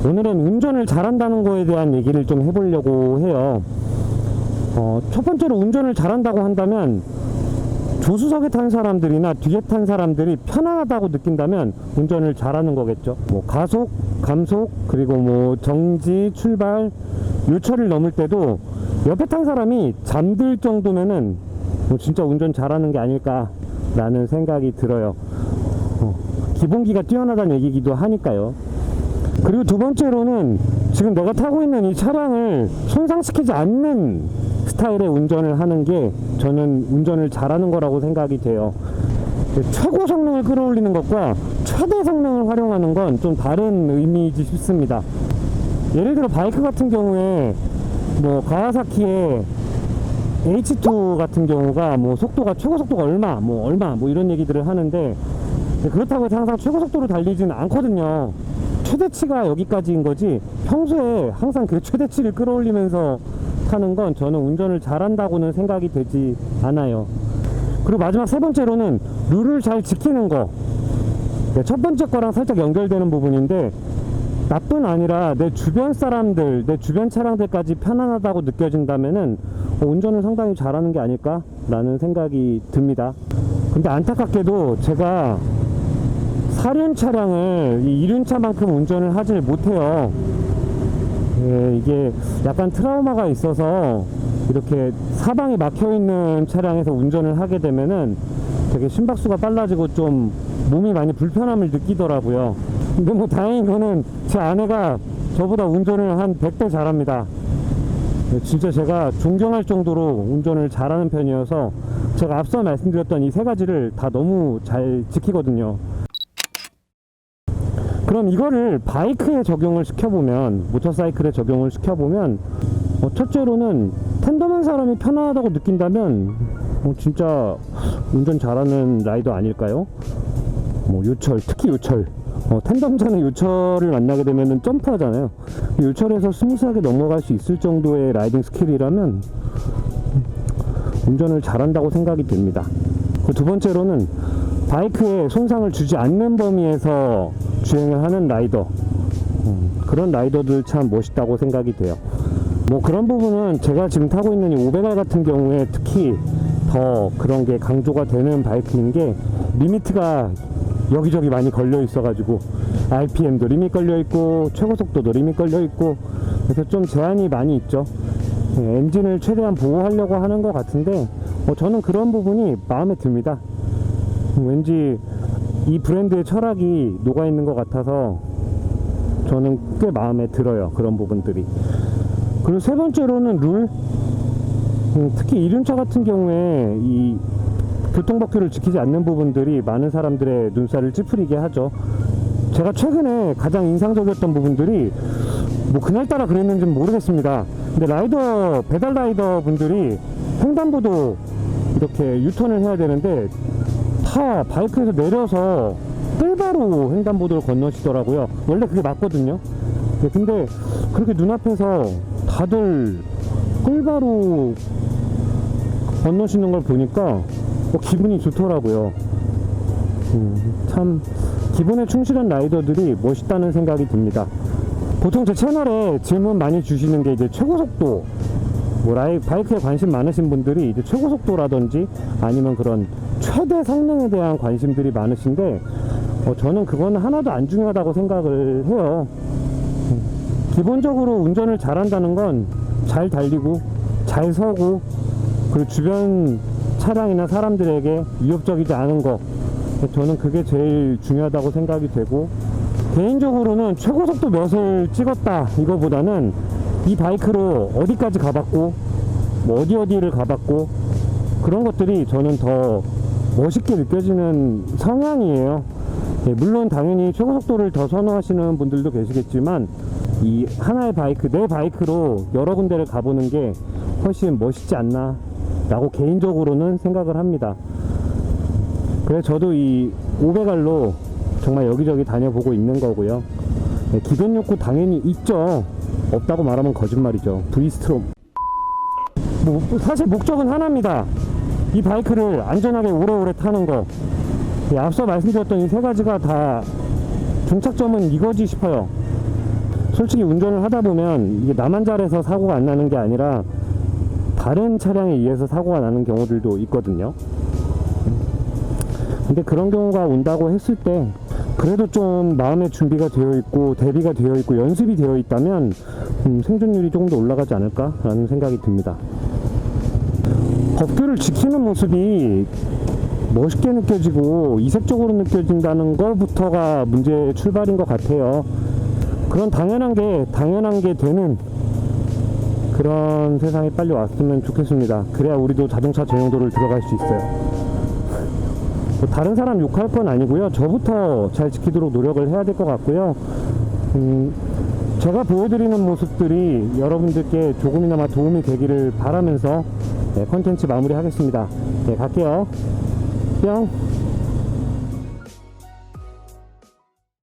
오늘은 운전을 잘한다는 거에 대한 얘기를 좀 해보려고 해요. 첫 번째로 운전을 잘한다고 한다면 조수석에 탄 사람들이나 뒤에 탄 사람들이 편안하다고 느낀다면 운전을 잘하는 거겠죠. 뭐 가속, 감속, 그리고 뭐 정지, 출발, 요철을 넘을 때도 옆에 탄 사람이 잠들 정도면은 뭐 진짜 운전 잘하는 게 아닐까라는 생각이 들어요. 기본기가 뛰어나다는 얘기기도 하니까요. 그리고 두 번째로는 지금 내가 타고 있는 이 차량을 손상시키지 않는 스타일의 운전을 하는 게 저는 운전을 잘하는 거라고 생각이 돼요. 최고 성능을 끌어올리는 것과 최대 성능을 활용하는 건 좀 다른 의미이지 싶습니다. 예를 들어 바이크 같은 경우에 뭐 가와사키의 H2 같은 경우가 뭐 속도가 최고 속도가 얼마 뭐 이런 얘기들을 하는데, 그렇다고 해서 항상 최고 속도로 달리지는 않거든요. 최대치가 여기까지인 거지 평소에 항상 그 최대치를 끌어올리면서 타는 건 저는 운전을 잘한다고는 생각이 되지 않아요. 그리고 마지막 세 번째로는 룰을 잘 지키는 거. 첫 번째 거랑 살짝 연결되는 부분인데, 나뿐 아니라 내 주변 사람들, 내 주변 차량들까지 편안하다고 느껴진다면은 운전을 상당히 잘하는 게 아닐까 라는 생각이 듭니다. 근데 안타깝게도 제가 4륜 차량을 이 2륜차만큼 운전을 하질 못해요. 이게 약간 트라우마가 있어서 이렇게 사방이 막혀있는 차량에서 운전을 하게 되면은 되게 심박수가 빨라지고 좀 몸이 많이 불편함을 느끼더라고요. 근데 뭐 다행인 거는 제 아내가 저보다 운전을 한 100배 잘합니다. 진짜 제가 존경할 정도로 운전을 잘하는 편이어서 제가 앞서 말씀드렸던 이 세 가지를 다 너무 잘 지키거든요. 그럼 이거를 바이크에 적용을 시켜보면, 모터사이클에 적용을 시켜보면, 첫째로는 텐덤한 사람이 편안하다고 느낀다면 진짜 운전 잘하는 라이더 아닐까요? 뭐 요철, 특히 요철, 텐덤자는 요철을 만나게 되면 점프하잖아요. 요철에서 스무스하게 넘어갈 수 있을 정도의 라이딩 스킬이라면 운전을 잘한다고 생각이 됩니다. 두 번째로는 바이크에 손상을 주지 않는 범위에서 주행을 하는 라이더, 그런 라이더들 참 멋있다고 생각이 돼요. 뭐 그런 부분은 제가 지금 타고 있는 이 500R 같은 경우에 특히 더 그런 게 강조가 되는 바이크인 게, 리미트가 여기저기 많이 걸려 있어 가지고 RPM도 리밋 걸려 있고 최고 속도도 리밋 걸려 있고, 그래서 좀 제한이 많이 있죠. 엔진을 최대한 보호하려고 하는 것 같은데 저는 그런 부분이 마음에 듭니다. 왠지 이 브랜드의 철학이 녹아있는 것 같아서 저는 꽤 마음에 들어요, 그런 부분들이. 그리고 세 번째로는 룰. 특히 2륜차 같은 경우에 이 교통법규를 지키지 않는 부분들이 많은 사람들의 눈살을 찌푸리게 하죠. 제가 최근에 가장 인상적이었던 부분들이 뭐 그날따라 그랬는지는 모르겠습니다. 근데 라이더, 배달 라이더 분들이 횡단보도 이렇게 유턴을 해야 되는데 다 바이크에서 내려서 뜰바로 횡단보도를 건너시더라고요. 원래 그게 맞거든요. 근데 그렇게 눈앞에서 다들 뜰바로 건너시는 걸 보니까 기분이 좋더라고요. 참 기분에 충실한 라이더들이 멋있다는 생각이 듭니다. 보통 제 채널에 질문 많이 주시는 게 이제 최고속도, 뭐 바이크에 관심 많으신 분들이 이제 최고속도라든지 아니면 그런 최대 성능에 대한 관심들이 많으신데, 저는 그건 하나도 안 중요하다고 생각을 해요. 기본적으로 운전을 잘한다는 건 잘 달리고 잘 서고, 그리고 주변 차량이나 사람들에게 위협적이지 않은 거, 저는 그게 제일 중요하다고 생각이 되고, 개인적으로는 최고속도 몇을 찍었다 이거보다는 이 바이크로 어디까지 가봤고 뭐 어디를 가봤고, 그런 것들이 저는 더 멋있게 느껴지는 성향이에요. 물론 당연히 최고속도를 더 선호하시는 분들도 계시겠지만, 이 하나의 바이크, 내 바이크로 여러 군데를 가보는 게 훨씬 멋있지 않나 라고 개인적으로는 생각을 합니다. 그래서 저도 이 500R로 정말 여기저기 다녀보고 있는 거고요. 기본 욕구 당연히 있죠. 없다고 말하면 거짓말이죠. V스트롬. 뭐 사실 목적은 하나입니다. 이 바이크를 안전하게 오래오래 타는 거. 앞서 말씀드렸던 이 세 가지가 다 종착점은 이거지 싶어요. 솔직히 운전을 하다 보면 이게 나만 잘해서 사고가 안 나는 게 아니라 다른 차량에 의해서 사고가 나는 경우들도 있거든요. 근데 그런 경우가 온다고 했을 때 그래도 좀 마음의 준비가 되어 있고 대비가 되어 있고 연습이 되어 있다면 생존율이 조금 더 올라가지 않을까 라는 생각이 듭니다. 법규를 지키는 모습이 멋있게 느껴지고 이색적으로 느껴진다는 것부터가 문제의 출발인 것 같아요. 그런 당연한 게 되는 그런 세상이 빨리 왔으면 좋겠습니다. 그래야 우리도 자동차 전용도를 들어갈 수 있어요. 뭐 다른 사람 욕할 건 아니고요. 저부터 잘 지키도록 노력을 해야 될 것 같고요. 제가 보여드리는 모습들이 여러분들께 조금이나마 도움이 되기를 바라면서 콘텐츠 마무리 하겠습니다. 네, 갈게요. 뿅.